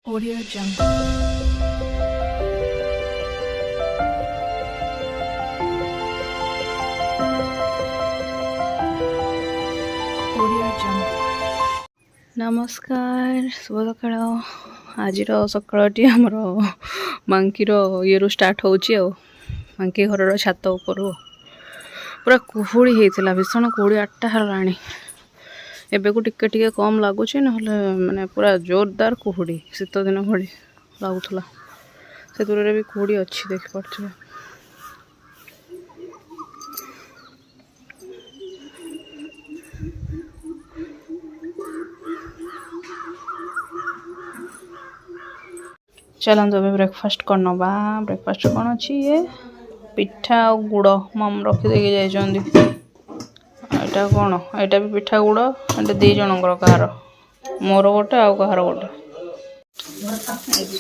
Audio Jungle. Audio Jungle. नमस्कार शुभ सकाळ आज सकाळटी आमर मांकीर ये स्टार्ट होची मांकी घर छात उपर पूरा कुहुड़ी होता भीषण कुहुड़ी 8टा है एबे को टिके टिके कम लगुच ना माने पूरा जोरदार कुहुड़ी शीत दिन भली लगुला से दूर भी कुहुड़ी अच्छी देखिपे चलते अभी ब्रेकफास्ट कर नवा ब्रेकफास्ट कौन अच्छी ये पिठा और गुड़ मम रखीदे जाइए यहाँ कौन यहाँ भी पिठा गुड़ ये दी जनकर कहार मोर गोटे आउ कहार गोटे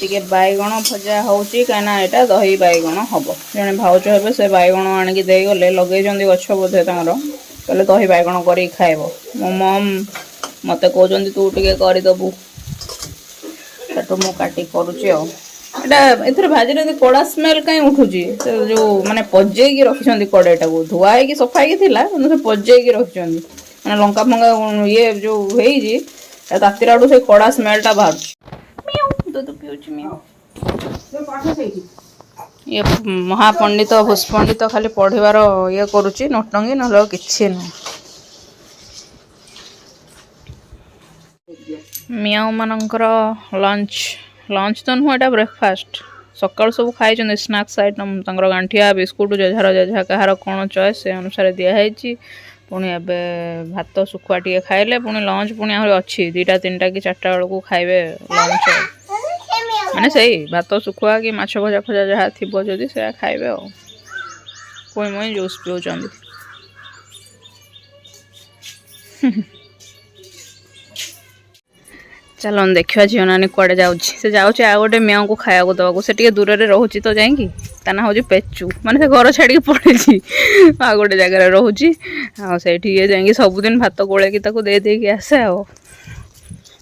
टे बैगण भजा होची कहीं यहाँ दही बैगण हम जड़े भाउज हे से बैगण आणिकी गले लगे गछ बोधे कहले दही बैगण कर खाइब मो मम मत कहते तू टे करदेबू तो मु काटी करुचे एथर भाजी कड़ा स्मेल कहीं उठुची जो माने पजेकी रखिछंती कड़ेटा को धुआ है कि सफा ही थिला से पजेकी रखिछंती माने लंका फंका ये जो हेजी तातीराडू से कड़ा स्मेलटा बाहर दूध पिउची मियाँ ये महापंडित भूषपंडित खाली पढ़िबार ये करुची नटंगी न किछि न मियाँ मानकर लंच लंच तो नुह यहाँ ब्रेकफास्ट सकाल सब खाई स्नाक्स आइटम गांठिया बिस्कुट जेझार जेझा कहार कौन चॉइस से अनुसार दिखाई पुणी एवं भात सुखुआ टे खाइले पुणी लंच पुणी आहरी अच्छी 2टा 3टा कि 4टा बेलू खाइबे लंच माने सही भात सुखुआ कि माछ भजा फजा जहाँ थी जदि से खाइबे पुणी मुई जूस पिउचंदी चलो देखा झील नानी कड़े से जाऊँचे आ गए मियाँ को खाया दवा से टे दूर रोचे तो जाकि ता ना हूँ पेचू माने घर छाड़ी पड़े आ गोटे जगार रोचे से जा सबुदिन भात गोलैकी दे देकी आसे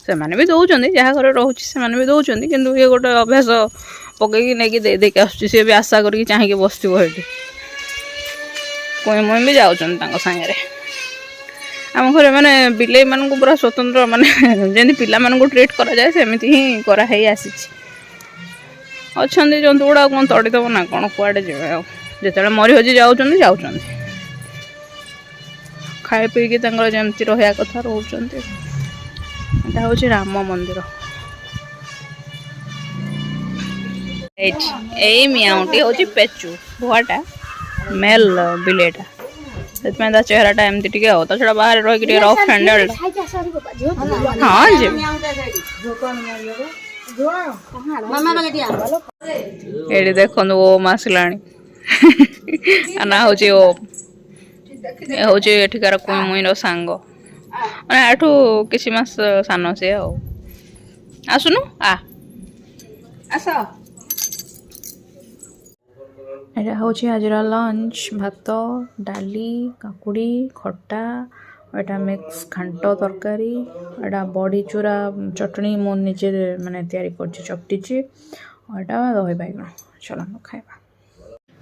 से भी दौरान जहाँ घर रोचे से भी दौरान कि ये गोटे अभ्यास पकईकी नहीं दे देकी आसुची सी भी आशा करके चाहिए बस कोई मुई भी जाऊँ सागर आम घर माने बिले मान पूरा स्वतंत्र माने जमी पिला मान ट्रीट करा जाए सेमती ही कराई आसी अच्छा जंतु गुड़ा कौन तड़ीदब ना कौन कुआडे जाए जिते मरी हजी जाऊँ खाई पीकी जमती रहा कथा रोच हूँ राम मंदिर यही मियाँटी हूँ पेचू भुआटा मेल बिलेटा से चेहराटा एमती टे छड़ा बाहर रही रफ हैंडल हाँ जी ये देखो ओम आसला ना हूँ ओम ये हूँ एठिकार कुई मुईर सांग मैंने आठू किसी मास सान सी आसुनु आस ये हूँ आज लंच भात डाली काकुड़ी खट्टा एटा मिक्स घांट तरकारी एटा बड़ी चूरा चटनी मो निजे माने तैयारी करछि चपटीची एटा दही बैगण चलो खाइबा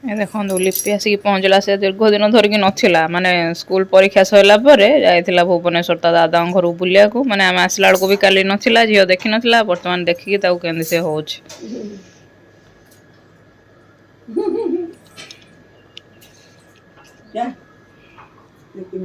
ये देखो लिपि आसिक पहुँचला से दीर्घ दिन धरिकी नथिला माने स्कूल परीक्षा सरला परे जाइथिला भुवनेश्वर ता दादा घर बुलिया को माने आम आसला को भी काली नथिला झियो देखि नथिला वर्तमान देखिकी ताऊ केंदी से होछ क्या लेकिन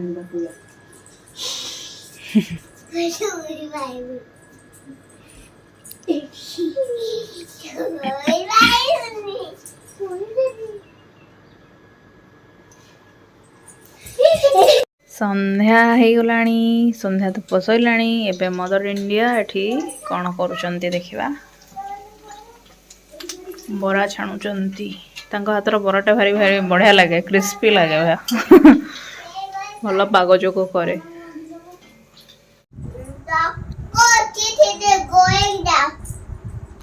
संध्या हो गला संध्या धूप सैला एबे मदर इंडिया एठी कौन करुचंती देखिबा बरा छाणुचंती हाथर बराटा भारी भारी बढ़िया लगे क्रिस्पी लगे भैया भल पाग जोक करे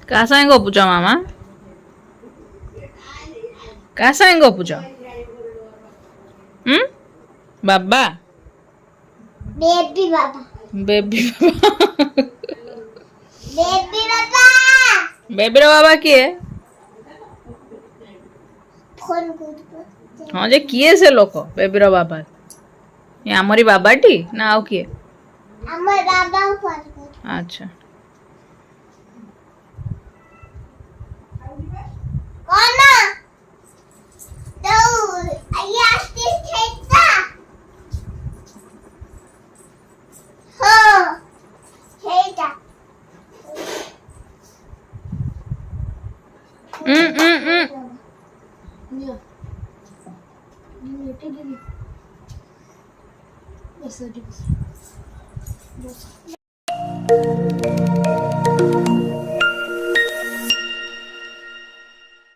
क्या सागे गपुच मामा क्या सागे गपुच बाबा बेबी बाबा बेबी बाबा बेबी बाबा ବେବିର ବାବା କିଏ? ହଁ ଯେ କିଏ ସେ ଲୋକ ବେବିର ବାବା? ଏ ଆମରି ବାବାଟି ନା ଆଉ କିଏ? ଆଚ୍ଛା। Yes,